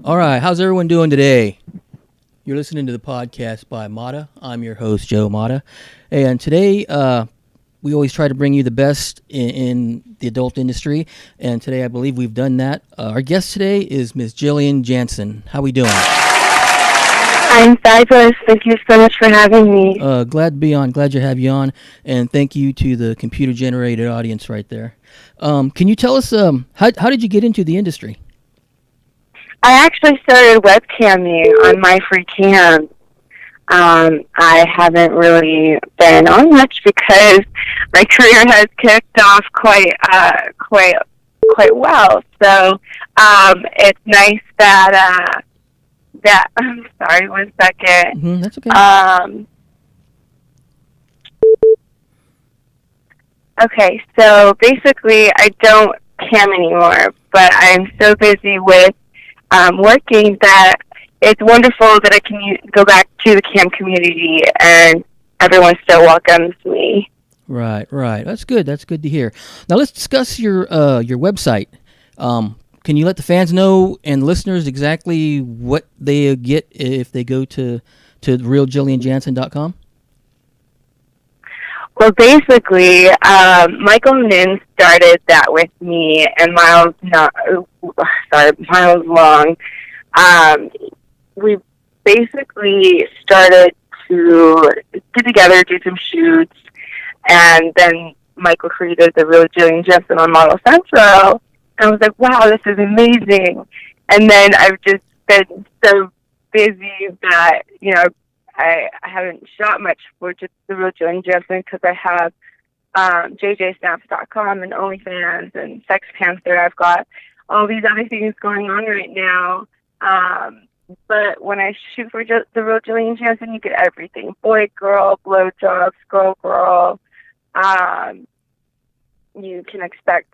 All right, how's everyone doing today? You're listening to the podcast by Mata. I'm your host, Joe Mata. And today, we always try to bring you the best in the adult industry. And today, I believe we've done that. Our guest today is Ms. Jillian Janson. How we doing? I'm fabulous. Thank you so much for having me. Glad to be on. Glad to have you on. And thank you to the computer-generated audience right there. Can you tell us, how did you get into the industry? I actually started webcamming on my free cam. I haven't really been on much because my career has kicked off quite well. So it's nice that I'm sorry, one second. That's okay. Okay, so basically, I don't cam anymore, but I'm so busy with working that it's wonderful that I can go back to the cam community and everyone still welcomes me. Right. That's good. That's good to hear. Now let's discuss your website. Can you let the fans know and listeners exactly what they get if they go to realjillianjanson.com? Well, basically, Michael Nin started that with me, and Miles Long. We basically started to get together, do some shoots, and then Michael created the Real Jillian Janson on Model Central. And I was like, wow, this is amazing. And then I've just been so busy that, I haven't shot much for just the Real Jillian Janson because I have jjsnaps.com and OnlyFans and Sex Panther. I've got all these other things going on right now. But when I shoot for the Real Jillian Janson, you get everything. Boy, girl, blowjobs, girl. You can expect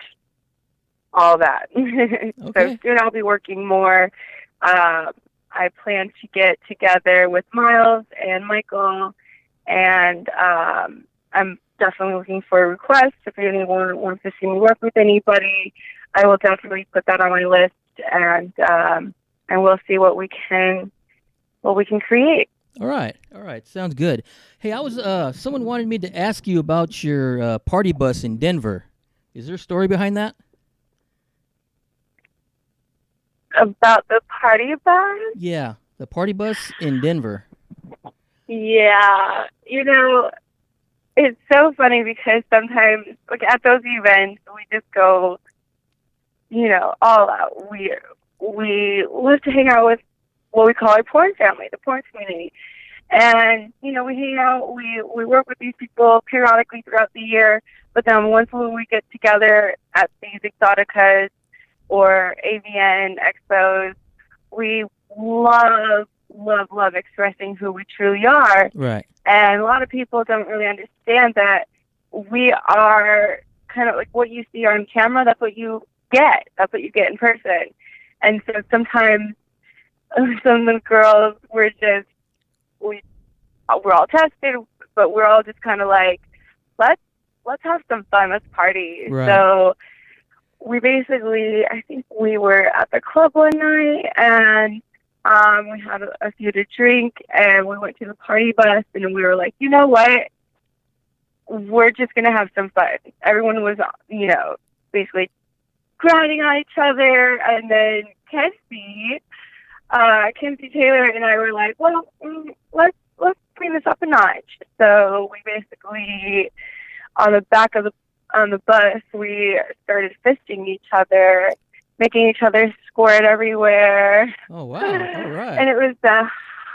all that. Okay. So soon I'll be working more. I plan to get together with Miles and Michael, and I'm definitely looking for requests. If anyone wants to see me work with anybody, I will definitely put that on my list, and we'll see what we can create. All right. Sounds good. Hey, I was someone wanted me to ask you about your party bus in Denver. Is there a story behind that? About the party bus? Yeah, the party bus in Denver. Yeah, it's so funny because sometimes, like at those events, we just go, all out. We love to hang out with what we call our porn family, the porn community, and we hang out. We work with these people periodically throughout the year, but then once we get together at these exoticas or AVN expos, we love expressing who we truly are. Right. And a lot of people don't really understand that we are kind of like what you see on camera, that's what you get. That's what you get in person. And so sometimes some of the girls, we're all tested, but we're all just kind of like, let's have some fun, let's party. Right. So we basically, I think we were at the club one night, and we had a few to drink, and we went to the party bus, and we were like, you know what? We're just going to have some fun. Everyone was, basically grinding on each other, and then Kenzie Taylor and I were like, well, let's clean this up a notch. So we basically, on the bus, we started fisting each other, making each other squirt everywhere. Oh, wow. All right. And it was the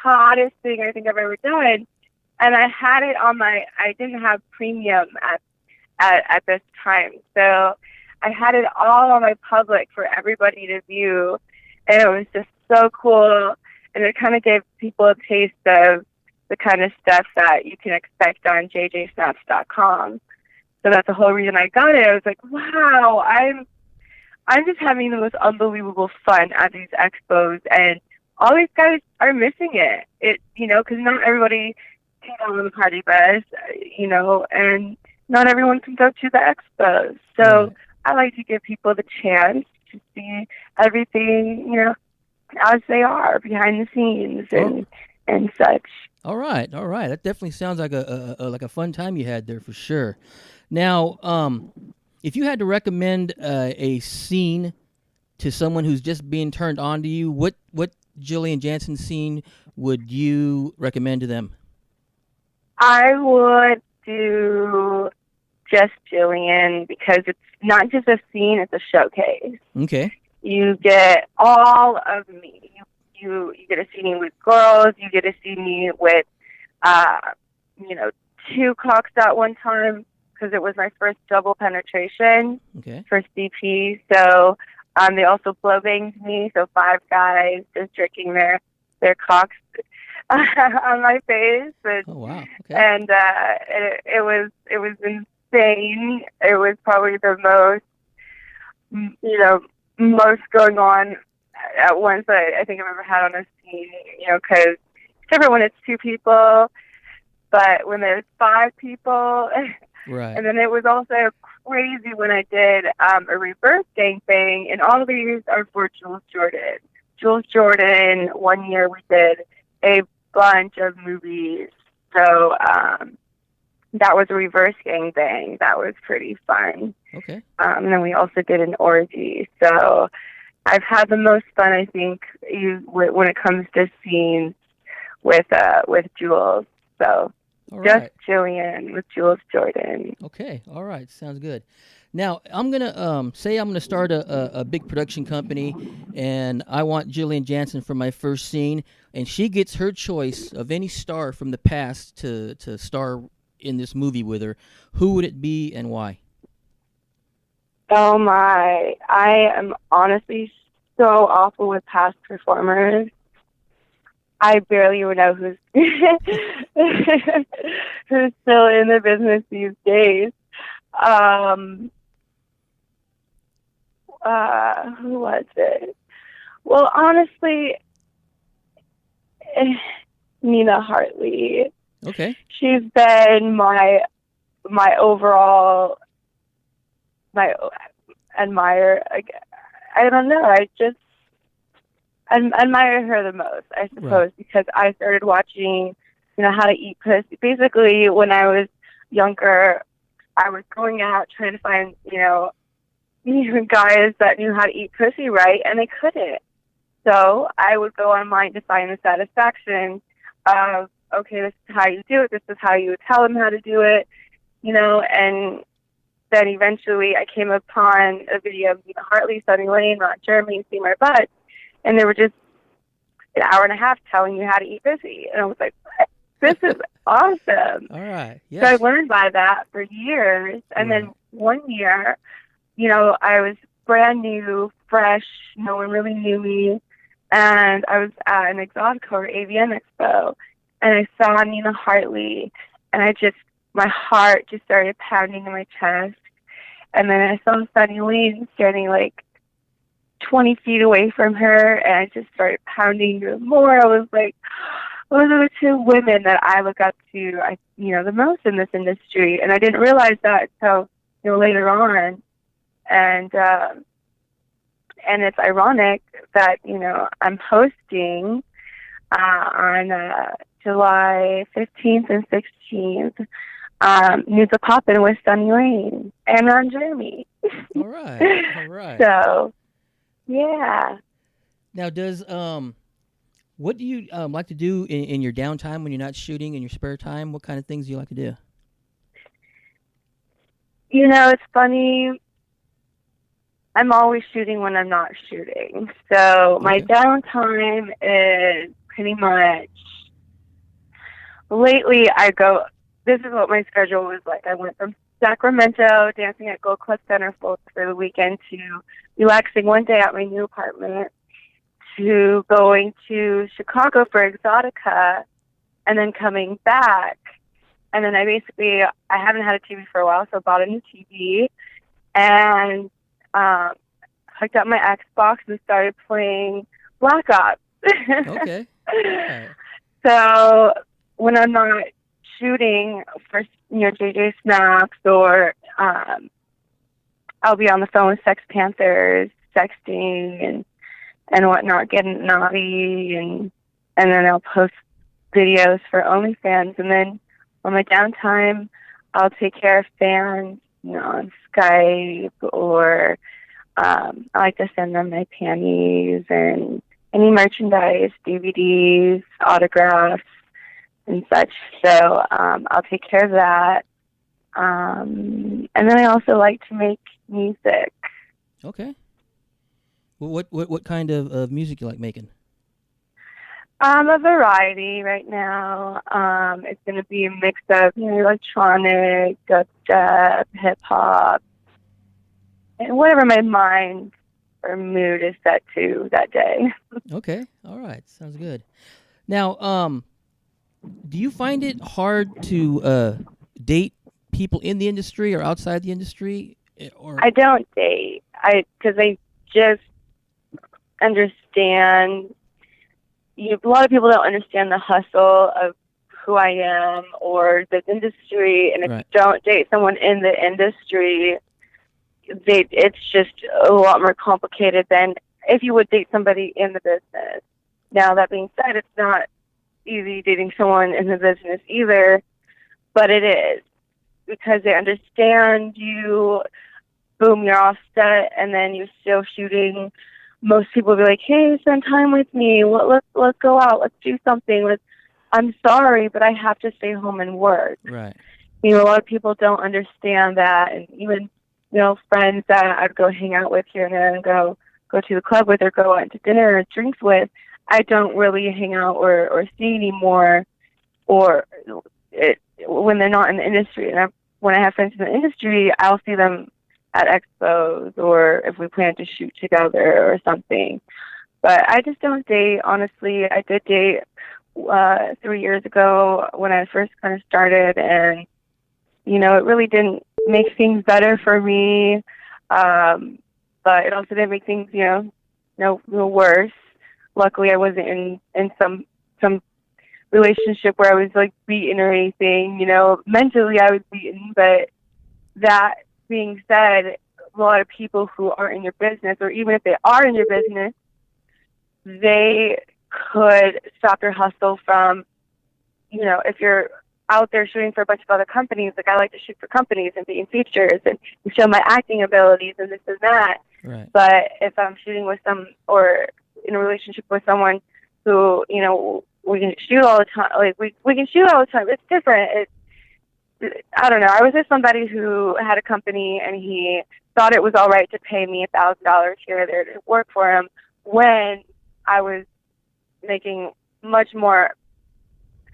hottest thing I think I've ever done. And I had it on I didn't have premium at this time. So I had it all on my public for everybody to view. And it was just so cool. And it kind of gave people a taste of the kind of stuff that you can expect on jjsnaps.com. So that's the whole reason I got it. I was like, wow, I'm just having the most unbelievable fun at these expos, and all these guys are missing it. Because not everybody can go on the party bus, and not everyone can go to the expos. So I like to give people the chance to see everything, as they are behind the scenes and such. All right, all right. That definitely sounds like a fun time you had there for sure. Now, if you had to recommend a scene to someone who's just being turned on to you, what Jillian Janson scene would you recommend to them? I would do just Jillian because it's not just a scene; it's a showcase. Okay. You get all of me. You get to see me with girls. You get to see me with, uh, you know, two cocks at one time because it was my first double penetration Okay. for CP. So they also blow banged me. So 5 guys just jerking their cocks on my face, Oh wow. Okay. and it was insane. It was probably the most going on at once I think I've ever had on a scene. Because it's different when it's 2 people, but when there's 5 people, Right. and then it was also crazy when I did a reverse gangbang, and all of these are for Jules Jordan. Jules Jordan, one year we did a bunch of movies. So that was a reverse gangbang. That was pretty fun. Okay. And then we also did an orgy. So I've had the most fun, I think, when it comes to scenes with Jules. So All just right. Jillian with Jules Jordan. Okay. All right. Sounds good. Now I'm gonna say I'm gonna start a big production company, and I want Jillian Janson for my first scene, and she gets her choice of any star from the past to star in this movie with her. Who would it be and why? Oh my, I am honestly so awful with past performers. I barely even know who's who's still in the business these days. Who was it? Well, honestly, Nina Hartley. Okay. She's been my overall my admire. I don't know. I just admire her the most, I suppose, Right. because I started watching, How to Eat Pussy. Basically, when I was younger, I was going out trying to find, guys that knew how to eat pussy right, and they couldn't. So I would go online to find the satisfaction of, okay, this is how you do it. This is how you would tell them how to do it, and then eventually I came upon a video of Hartley, Sunny Lane, Ron Jeremy, See My Butt, and they were just an hour and a half telling you how to eat pussy. And I was like, what? This is awesome. All right. So I Yes. learned by that for years. And Right. then one year, I was brand new, fresh. No one really knew me. And I was at an Exotica or AVN Expo. And I saw Nina Hartley. And my heart just started pounding in my chest. And then I saw Sunny Lane standing like 20 feet away from her. And I just started pounding even more. I was like, those are the 2 women that I look up to, the most in this industry. And I didn't realize that until, later on. And it's ironic that, I'm hosting on July 15th and 16th, News of Poppin' with Sunny Lane and Ron Jeremy. All right. All right. So, yeah. Now, does what do you like to do in your downtime when you're not shooting, in your spare time? What kind of things do you like to do? It's funny. I'm always shooting when I'm not shooting. So my Okay. downtime is pretty much, lately this is what my schedule was like. I went from Sacramento, dancing at Gold Club Center for the weekend, to relaxing one day at my new apartment, to going to Chicago for Exotica, and then coming back. And then I haven't had a TV for a while, so I bought a new TV and hooked up my Xbox and started playing Black Ops. Okay. All right. So when I'm not shooting for JJ Snaps, or I'll be on the phone with Sex Panthers, sexting and and whatnot, getting naughty, and then I'll post videos for OnlyFans, and then on my downtime, I'll take care of fans, on Skype, or I like to send them my panties and any merchandise, DVDs, autographs, and such. So I'll take care of that. And then I also like to make music. Okay. Well, what kind of music you like making? A variety right now. It's going to be a mix of electronic, dubstep, hip hop, and whatever my mind or mood is set to that day. Okay. All right. Sounds good. Now, do you find it hard to date people in the industry or outside the industry? Or I don't date. Because I just understand. A lot of people don't understand the hustle of who I am or this industry, and if Right. you don't date someone in the industry, it's just a lot more complicated than if you would date somebody in the business. Now, that being said, it's not easy dating someone in the business either, but it is, because they understand you. Boom, you're off set, and then you're still shooting. Most people will be like, "Hey, spend time with me. Let's go out. Let's do something. I'm sorry, but I have to stay home and work." Right. A lot of people don't understand that, and even friends that I'd go hang out with here and there and go to the club with or go out to dinner or drinks with, I don't really hang out or see anymore, when they're not in the industry. And when I have friends in the industry, I'll see them at expos or if we plan to shoot together or something. But I just don't date, honestly. I did date 3 years ago when I first kind of started, and it really didn't make things better for me, but it also didn't make things worse. Luckily, I wasn't in some relationship where I was like beaten or anything. Mentally I was beaten. But that being said, a lot of people who aren't in your business, or even if they are in your business, they could stop your hustle from, if you're out there shooting for a bunch of other companies, like I like to shoot for companies and be in features and show my acting abilities and this and that. Right. But if I'm shooting with or in a relationship with someone who, we can shoot all the time, like we can shoot all the time, it's different. I don't know. I was with somebody who had a company, and he thought it was all right to pay me $1,000 here or there to work for him when I was making much more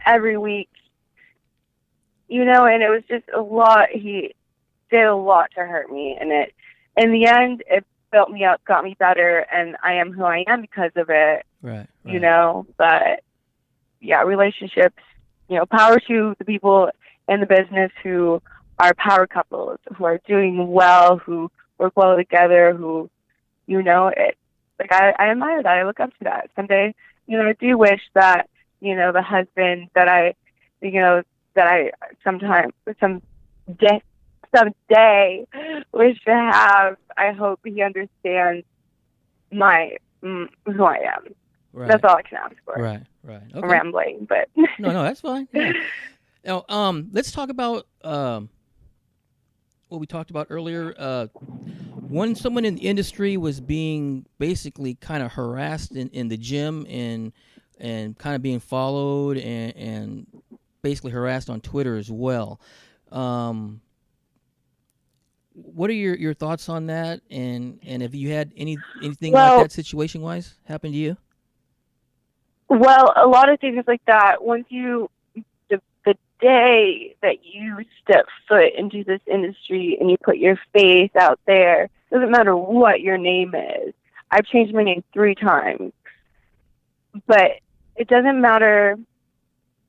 every week, and it was just a lot. He did a lot to hurt me, and in the end, it built me up, got me better, and I am who I am because of it. Right. But yeah, relationships, power to the people in the business who are power couples, who are doing well, who work well together, who, I admire that. I look up to that. Someday, I do wish that, the husband that I someday wish to have, I hope he understands who I am. Right. That's all I can ask for. Right. Okay. I'm rambling, but No, that's fine. Yeah. Now, let's talk about what we talked about earlier. When someone in the industry was being basically kind of harassed in the gym and kind of being followed and basically harassed on Twitter as well. What are your thoughts on that? And have you had anything like that situation wise happen to you? Well, a lot of things like that. Once the day that you step foot into this industry and you put your face out there, doesn't matter what your name is. I've changed my name 3 times, but it doesn't matter.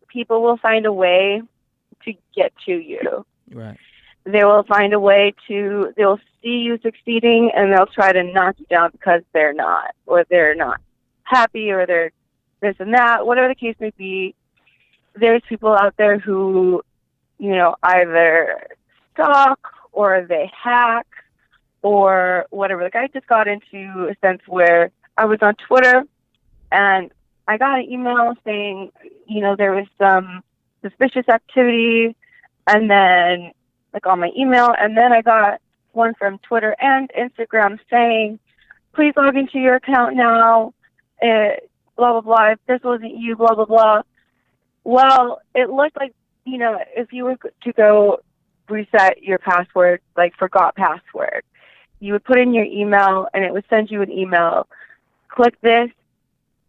People will find a way to get to you. Right. They will find a way they'll see you succeeding, and they'll try to knock you down because they're not, or they're not happy, or they're this and that, whatever the case may be. There's people out there who, either stalk or they hack or whatever. Like, I just got into a sense where I was on Twitter, and I got an email saying, there was some suspicious activity, and then like on my email, and then I got one from Twitter and Instagram saying, please log into your account now, blah, blah, blah, if this wasn't you, blah, blah, blah. Well, it looked like, if you were to go reset your password, like forgot password, you would put in your email and it would send you an email. Click this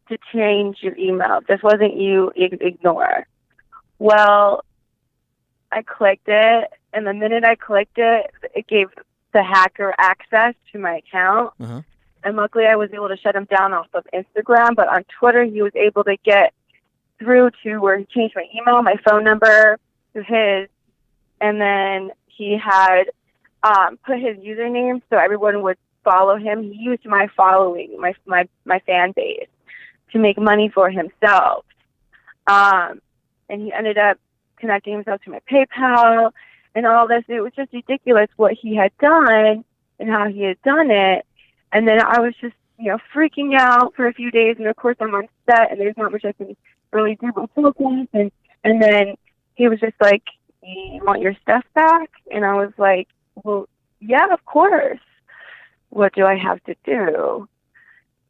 to change your email. If this wasn't you, ignore. Well, I clicked it, and the minute I clicked it, it gave the hacker access to my account. Uh-huh. And luckily I was able to shut him down off of Instagram, but on Twitter he was able to get through to where he changed my email, my phone number to his, and then he had put his username so everyone would follow him. He used my following, my fan base, to make money for himself. And he ended up connecting himself to my PayPal and all this. It was just ridiculous what he had done and how he had done it. And then I was just, freaking out for a few days. And of course I'm on set and there's not much I can really do but focus. And then he was just like, you want your stuff back? And I was like, well, yeah, of course. What do I have to do?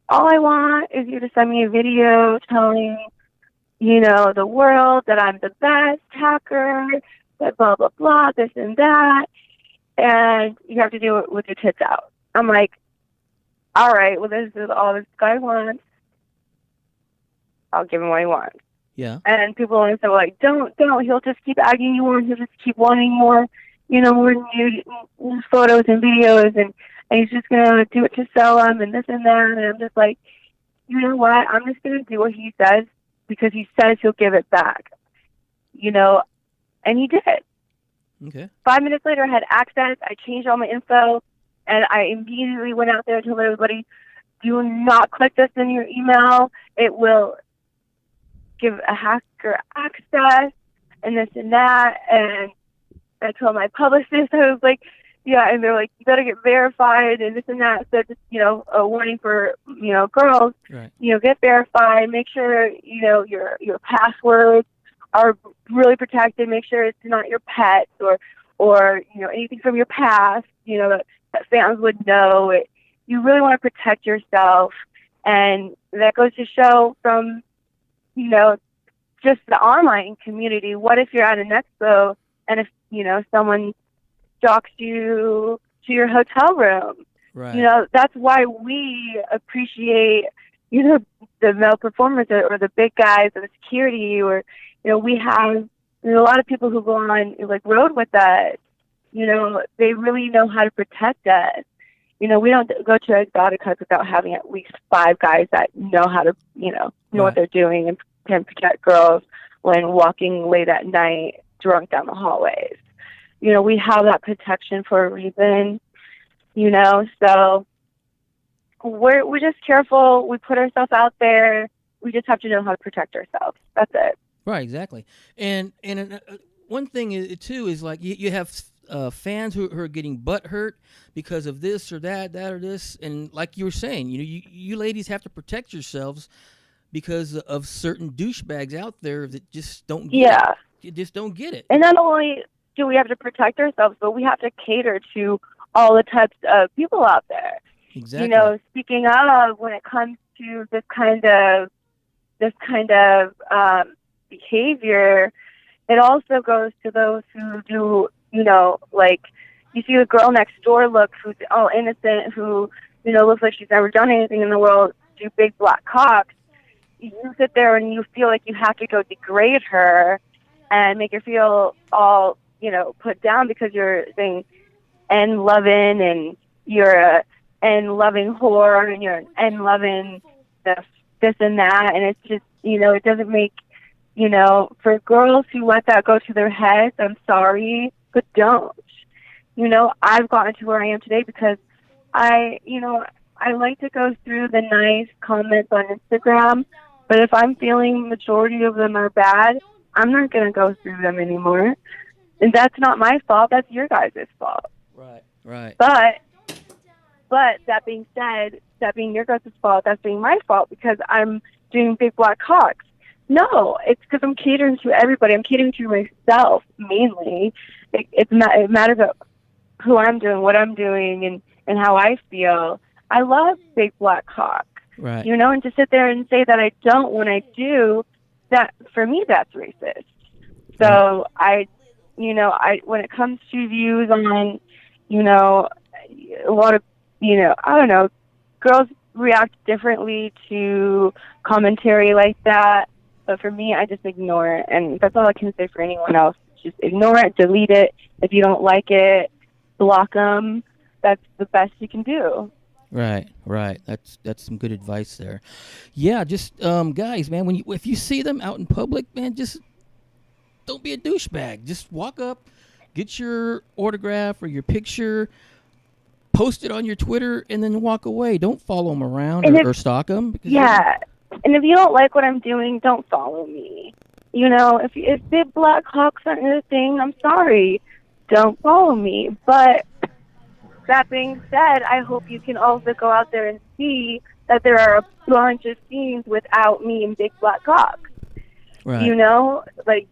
All I want is you to send me a video telling, the world that I'm the best hacker, that blah, blah, blah, this and that. And you have to do it with your tits out. I'm like, all right, well, this is all this guy wants. I'll give him what he wants. Yeah. And people always say, like, don't. He'll just keep agging you on. He'll just keep wanting more, more new photos and videos. And he's just going to do it to sell them and this and that. And I'm just like, you know what? I'm just going to do what he says because he says he'll give it back. And he did. Okay. 5 minutes later, I had access. I changed all my info. And I immediately went out there and told everybody, do not click this in your email. It will give a hacker access and this and that. And I told my publicist, I was like, yeah, and they're like, you better get verified and this and that. So just, a warning for, girls, right. Get verified, make sure, your passwords are really protected. Make sure it's not your pets or anything from your past, that fans would know. You really want to protect yourself. And that goes to show from, just the online community. What if you're at an expo and if, someone stalks you to your hotel room? Right. That's why we appreciate, the male performers or the big guys or the security or, we have a lot of people who go on like road with us. They really know how to protect us. We don't go to Exoticas without having at least 5 guys that know how to, know what they're doing and can protect girls when walking late at night drunk down the hallways. We have that protection for a reason, so we're just careful. We put ourselves out there. We just have to know how to protect ourselves. That's it. Right, exactly. And one thing too is like you have fans who are getting butt hurt because of this or that or this, and like you were saying, you ladies have to protect yourselves because of certain douchebags out there that just don't get it. You just don't get it. And not only do we have to protect ourselves, but we have to cater to all the types of people out there. Exactly. Speaking of, when it comes to this kind of behavior, it also goes to those who do, like you see the girl next door look who's all innocent, who, looks like she's never done anything in the world, do big black cocks. You sit there and you feel like you have to go degrade her and make her feel all, put down because you're saying N loving and you're a N loving whore and you're an N loving this and that. And it's just, it doesn't make, for girls who let that go to their heads, I'm sorry, but don't. I've gotten to where I am today because I like to go through the nice comments on Instagram, but if I'm feeling majority of them are bad, I'm not going to go through them anymore. And that's not my fault. That's your guys' fault. Right. But But that being said, that being your guys' fault, that's being my fault because I'm doing big black hawks. No, it's because I'm catering to everybody. I'm catering to myself mainly. It matters about who I'm doing, what I'm doing, and how I feel. I love big black hawk. Right. You know, and to sit there and say that I don't when I do, that for me that's racist. So I when it comes to views on, a lot of, I don't know, girls react differently to commentary like that. But for me, I just ignore it, and that's all I can say for anyone else. Just ignore it, delete it. If you don't like it, block them. That's the best you can do. Right. That's some good advice there. Yeah, just guys, man, if you see them out in public, man, just don't be a douchebag. Just walk up, get your autograph or your picture, post it on your Twitter, and then walk away. Don't follow them around or stalk them. Yeah, and if you don't like what I'm doing, don't follow me. If big black hawks aren't your thing, I'm sorry. Don't follow me. But that being said, I hope you can also go out there and see that there are a bunch of scenes without me and big black hawks. Right. Like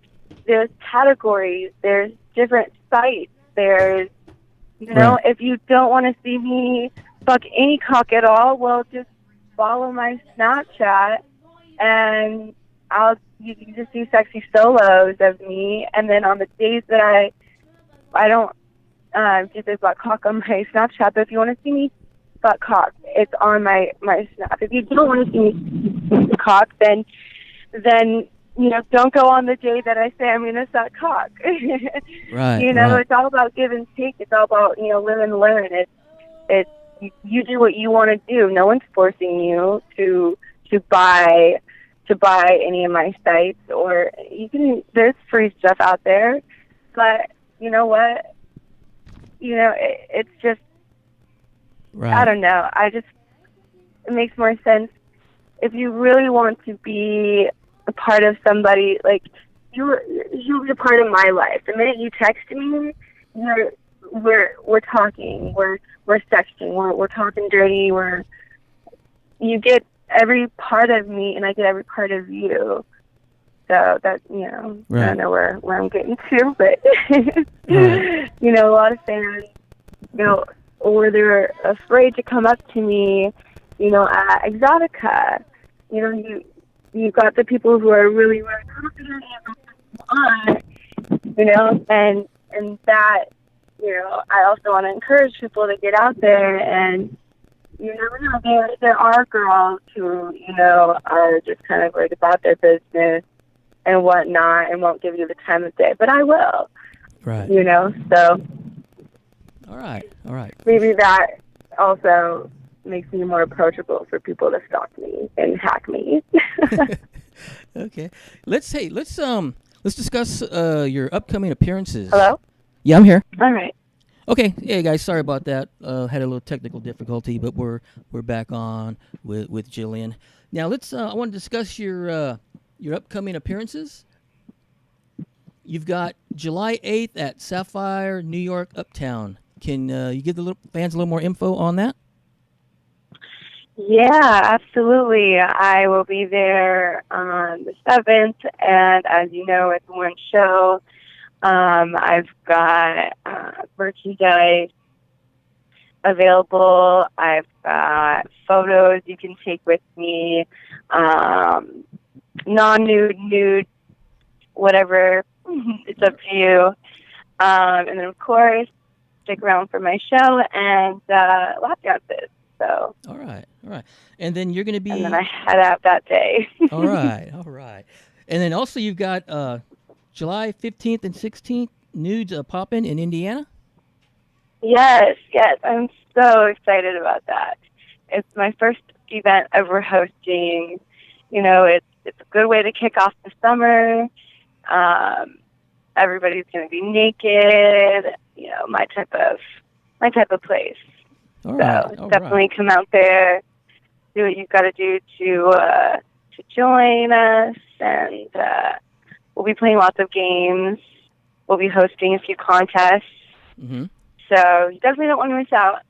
there's categories, there's different sites, there's, Right. if you don't want to see me fuck any cock at all, well, just follow my Snapchat and you can just see sexy solos of me. And then on the days that I don't do this black cock on my Snapchat, but if you want to see me butt cock, it's on my Snap. If you don't want to see me cock, then don't go on the day that I say I'm going to suck cock. Right. It's all about give and take. It's all about live and learn. It's you do what you want to do. No one's forcing you to buy any of my sites, or there's free stuff out there, but you know what? It's just, Right. I don't know. It makes more sense if you really want to be a part of somebody, like you're a part of my life. The minute you text me, we're talking, we're sexting, we're talking dirty, you get every part of me and I get every part of you. So that, Right. I don't know where I'm getting to, but, Right. a lot of fans, or they're afraid to come up to me, at Exotica. You've got the people who are really, really confident and that, I also want to encourage people to get out there and, there are girls who, are just kind of like about their business and whatnot and won't give you the time of day, but I will. Right. So. All right. Maybe that also makes me more approachable for people to stalk me and hack me. Okay. Let's discuss your upcoming appearances. Hello? Yeah, I'm here. All right. Okay. Hey guys, sorry about that. Had a little technical difficulty, but we're back on with Jillian. Now I want to discuss your upcoming appearances. You've got July 8th at Sapphire, New York, Uptown. Can you give the fans a little more info on that? Yeah, absolutely. I will be there on the 7th, and as you know, it's one show. I've got merchandise available. I've got photos you can take with me, non-nude, nude, whatever. It's up to you. And then, of course, stick around for my show and lap dances. So. All right. And then you're going to be. And then I head out that day. All right. And then also you've got July 15th and 16th nudes poppin' in Indiana. Yes. I'm so excited about that. It's my first event ever hosting. It's a good way to kick off the summer. Everybody's going to be naked. My type of place. All right. So definitely come out there, do what you've got to do to join us, and we'll be playing lots of games. We'll be hosting a few contests. Mm-hmm. So you definitely don't want to miss out.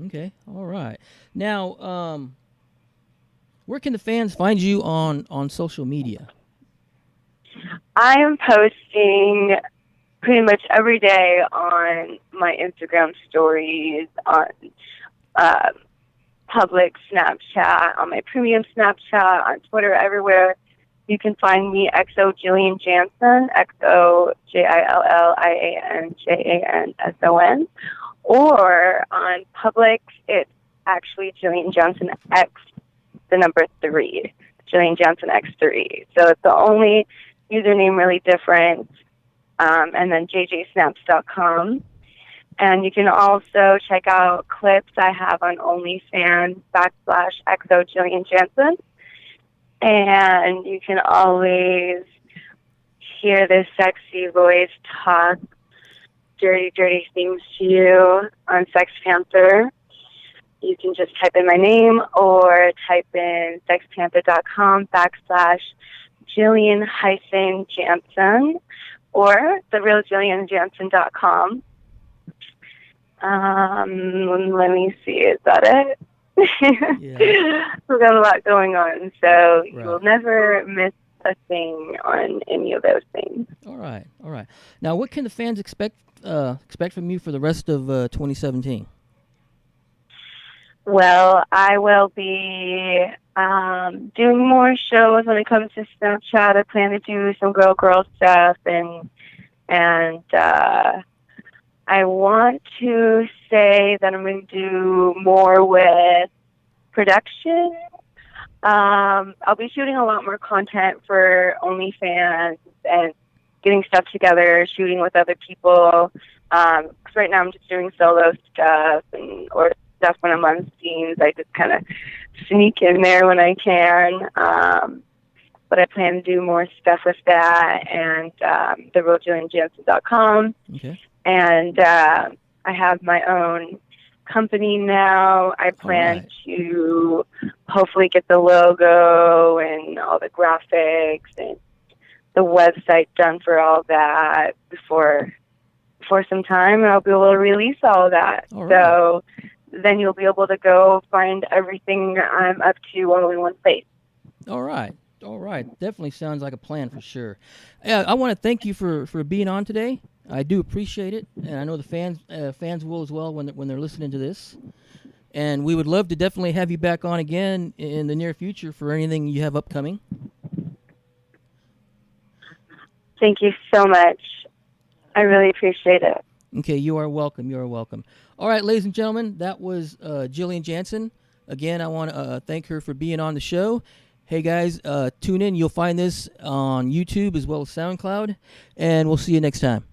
Okay. All right. Now, where can the fans find you on social media? I am posting pretty much every day on my Instagram stories, on uh, public Snapchat, on my premium Snapchat, on Twitter, everywhere. You can find me XO Jillian Janson, XOJILLIANJANSON, or on public, it's actually Jillian Janson X, the number 3, Jillian Janson X3. So it's the only username really different, and then jjsnaps.com. And you can also check out clips I have on OnlyFans /XO Jillian Janson. And you can always hear this sexy voice talk dirty, dirty things to you on Sex Panther. You can just type in my name or type in sexpanther.com /Jillian-Janson or therealjillianjanson.com. Let me see, is that it? Yeah. We've got a lot going on, so Right. you will never miss a thing on any of those things. All right. All right. Now, what can the fans expect from you for the rest of 2017? Well, I will be doing more shows when it comes to Snapchat. I plan to do some girl stuff, and I want to say that I'm going to do more with production. I'll be shooting a lot more content for OnlyFans and getting stuff together, shooting with other people. 'Cause right now I'm just doing solo stuff or stuff when I'm on scenes. I just kind of sneak in there when I can. But I plan to do more stuff with that and therealjillianjanson.com. Okay. And I have my own company now. I plan to hopefully get the logo and all the graphics and the website done for all that before some time, and I'll be able to release all of that. All right. So then you'll be able to go find everything I'm up to all in one place. All right. All right. Definitely sounds like a plan for sure. I want to thank you for being on today. I do appreciate it, and I know the fans will as well when they're listening to this. And we would love to definitely have you back on again in the near future for anything you have upcoming. Thank you so much. I really appreciate it. Okay, you are welcome. You are welcome. All right, ladies and gentlemen, that was Jillian Janson. Again, I want to thank her for being on the show. Hey, guys, tune in. You'll find this on YouTube as well as SoundCloud, and we'll see you next time.